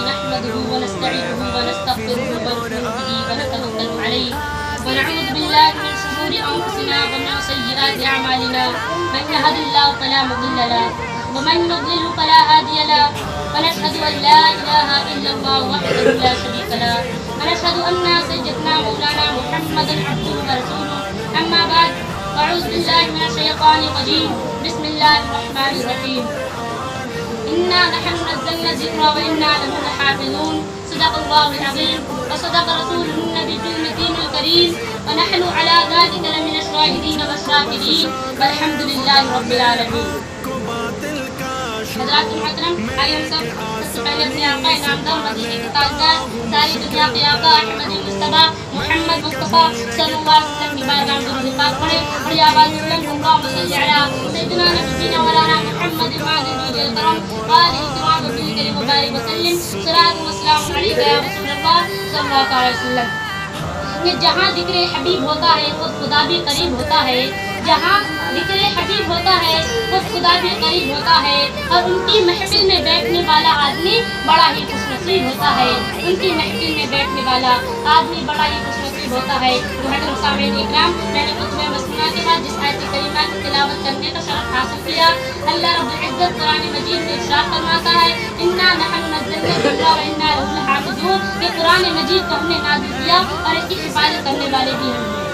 نحمده ونستعينه ونستغفره ونؤمن به ونتوكل عليه ونعوذ بالله من شرور أنفسنا ومن سيئات أعمالنا من يهد الله فلا مضل له ومن يضلل فلا هادي له ونشهد أن لا إله إلا الله وحده لا شريك له ونشهد أن سيدنا مولانا محمدا عبده ورسوله أما بعد أعوذ بالله من الشيطان الرجيم بسم الله الرحمن الرحيم إنا نحن نزلنا الذكر وإنا له لحافظون صدق الله العظيم وصدق رسوله النبي الكريم الكريم ونحن على ذلك لمن الشاهدين والشاكرين والحمد لله رب العالمين. حضرات محترم، آئیے ہم سب سے پہلے اپنے آقا نامدار مدینے کے تاجدار ساری دنیا کے آقا احمد مصطفیٰ محمد مصطفیٰ صلی اللہ علیہ وسلم کی بارگاہ میں درود پاک پڑھیں اور یہ آواز بلند اللہم صلی علی سیدنا نبینا مولانا محمد وعلی آلہ الکرام وآلہ الکرام وبارک وسلم صلاۃ و سلام علیک یا رسول اللہ صلی اللہ علیہ وسلم. کہ جہاں ذکر حبیب ہوتا ہے خود خدا بھی قریب ہوتا ہے، جہاں ذکر حبیب ہوتا ہے خود خدا بھی قریب ہوتا ہے، اور ان کی محفل میں بیٹھنے والا آدمی بڑا ہی خوش نصیب ہوتا ہے. ان کی محفل میں بیٹھنے والا آدمی بڑا ہی خوش نصیب ہوتا ہے. محترم سامعین اکرام، میں نے خطبہ مسنونہ کے بعد جس آیت کریمہ کی تلاوت کرنے کا شرف حاصل کیا، اللہ رب العزت قرآن مجید میں ارشاد فرماتا ہے انا نحن نزلنا الذکر وانا لہ لحافظون، کہ قرآن مجید کو ہم نے نازل کیا اور اس کی حفاظت کرنے والے بھی ہیں.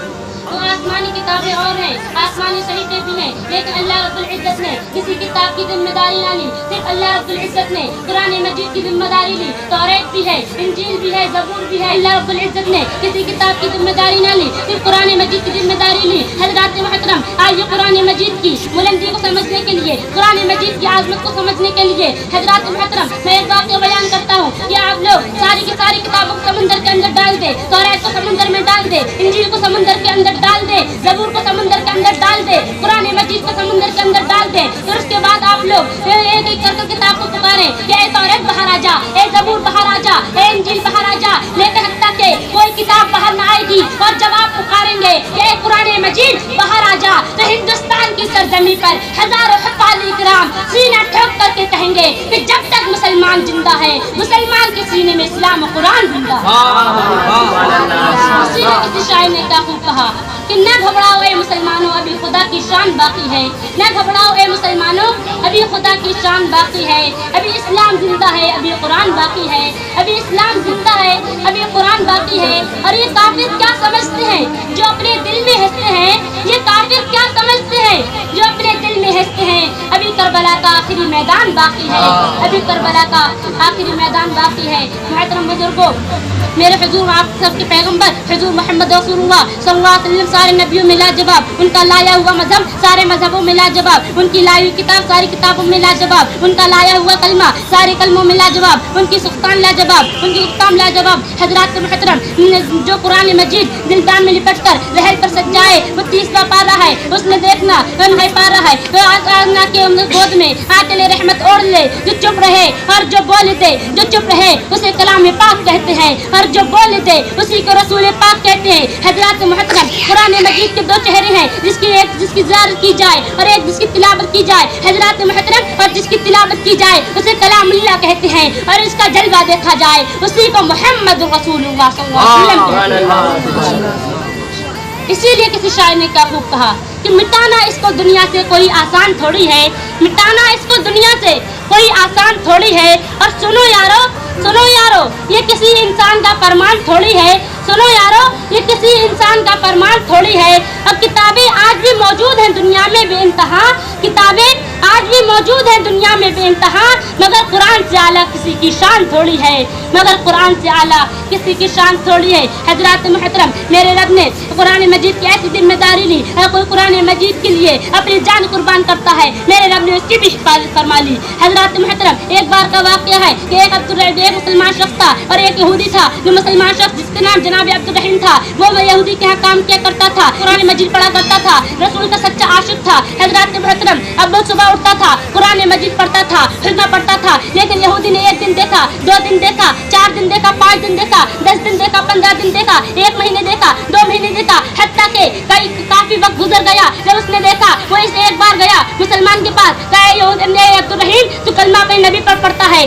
تو آسمانی کتابیں اور ہیں، آسمانی صحیفے بھی ہیں، لیکن اللہ رب العزت نے کسی کتاب کی ذمہ داری نہ لی. صرف اللہ رب العزت نے قرآن مجید کی ذمہ داری لی. توریت بھی ہے، انجیل بھی ہے، زبور بھی ہے. اللہ رب العزت نے کسی کتاب کی ذمہ داری نہ لی، صرف قرآن مجید کی ذمہ داری لی. حضرات محترم، آج یہ قرآن مجید کی بلندی کو سمجھنے کے لیے، قرآن مجید کی عظمت کو سمجھنے کے لیے، حضرات محترم میں ایک بات کو بیان کرتا ہوں کہ آپ لوگ ساری کی ساری کتابوں کو سمندر کے اندر ڈال دے، توریت کو سمندر میں ڈال دے، انجیل کو سمندر کے اندر ڈال دے، زبور کو سمندر کے اندر ڈال دے، قرآن مجید کو سمندر کے اندر ڈال دے، پھر اس کے بعد آپ لوگ ایک ایک کر کتاب کو پکاریں کہ اے توریت باہر آ جا، اے زبور باہر آ جا، اے انجیل باہر آ جا، لیکن حتیٰ کہ کوئی کتاب باہر نہ آئے گی اور جب آپ پکاریں گے کہ اے قرآن مجید باہر آ جا، تو ہندوستان کی سرزمین پر ہزاروں حفاظ کرام سینہ ٹھوک کر کے کہیں گے کہ جب تک مسلمان زندہ ہے، مسلمان کے سینے میں اسلام و قرآن زندہ ہے. اسی نے کسی شاعر نے کیا خوب کہا کہ نہ گھبراؤ اے مسلمانوں، ابھی خدا کی شان باقی ہے. نہ گھبراؤ اے مسلمانوں، ابھی خدا کی شان باقی ہے. ابھی اسلام زندہ ہے، ابھی قرآن باقی ہے. ابھی اسلام زندہ ہے، ابھی قرآن باقی ہے. اور یہ کافر کیا سمجھتے ہیں جو اپنے دل میں ہنستے ہیں؟ یہ کافر کیا سمجھتے ہیں جو اپنے دل میں ہنستے ہیں؟ ابھی کربلا کا آخری میدان باقی ہے، ابھی کربلا کا آخری میدان باقی ہے. محترم بزرگوں، میرے حضور آپ سب کے پیغمبر حضور محمد رسول اللہ صلی اللہ علیہ وسلم سارے نبیوں میں لاجواب، ان کا لایا ہوا مذہب سارے مذہبوں میں لاجواب، ان کی لائی ہوئی کتاب ساری کتابوں میں لاجواب، ان کا لایا ہوا کلمہ سارے کلموں میں لاجواب، ان کی سلطان لاجواب، ان کی اقدام لاجواب. حضرات محترم، جو قرآن مجید دلدان میں لپٹ کر رحل پر سجائے وہ 30واں پارہ ہے، اس نے دیکھنا ہے پارہ ہے تو آسنا کے گود میں آتل رحمت اوڑھ لے. جو چپ رہے اور جو بول دے، جو چپ رہے اسے کلام پاک کہتے ہیں، اور جو بول دے اسی کو رسول پاک کہتے ہیں. حضرات محترم، قرآن مجید کے دو چہرے ہیں، جس کی زیارت کی جائے اور ایک جس کی تلاوت کی جائے. حضرات محترم، اور جس کی تلاوت کی جائے اسے کلام اللہ کہتے ہیں، اور اس کا جلوہ دیکھا جائے اسی کو محمد رسول اللہ صلی اللہ علیہ وسلم کہتے ہیں. اسی لیے کسی شاعر نے کیا خوب کہا کہ مٹانا اس کو دنیا سے کوئی آسان تھوڑی ہے، مٹانا اس کو دنیا سے کوئی آسان تھوڑی ہے. اور سنو یارو، سنو یارو، یہ کسی انسان کا فرمان تھوڑی ہے. سنو یارو، یہ کسی انسان کا فرمان تھوڑی ہے. اور کتابیں آج بھی موجود ہیں دنیا میں بے انتہا، کتابیں آج بھی موجود ہیں دنیا میں بے انتہا، مگر قرآن سے اعلیٰ کسی کی شان تھوڑی ہے، مگر قرآن سے اعلیٰ کسی کی شان تھوڑی ہے. حضرات محترم، میرے رب نے قرآن مجید کی ایسی ذمہ داری لی، اگر کوئی قرآن مجید کے لیے اپنی جان قربان کرتا ہے میرے رب نے اس کی بھی حفاظت فرما لی. حضرات محترم، ایک بار کا واقعہ ہے کہ ایک مسلمان شخص تھا اور ایک یہودی تھا. جو مسلمان شخص جس کا نام جناب عبدالرحیم تھا، وہ یہودی کے یہاں کام کیا کرتا تھا، قرآن مجید پڑھا کرتا تھا، رسول کا سچا عاشق تھا. حضرات محترم، اب وہ صبح اٹھتا تھا، قرآن مجید پڑھتا تھا، خدمہ پڑھتا تھا. لیکن یہودی نے 1 دن دیکھا، 2 دن دیکھا، 4 دن دیکھا، 5 دن دیکھا، 10 دن دیکھا، 15 دن دیکھا، 1 مہینے دیکھا، 2 مہینے دیکھا، حتیٰ کہ کافی وقت گزر گیا. جب اس نے دیکھا، وہ اس ایک بار گیا مسلمان کے پاس، کہا عبدالرحیم تو کلمہ اپنے نبی پر پڑھتا ہے،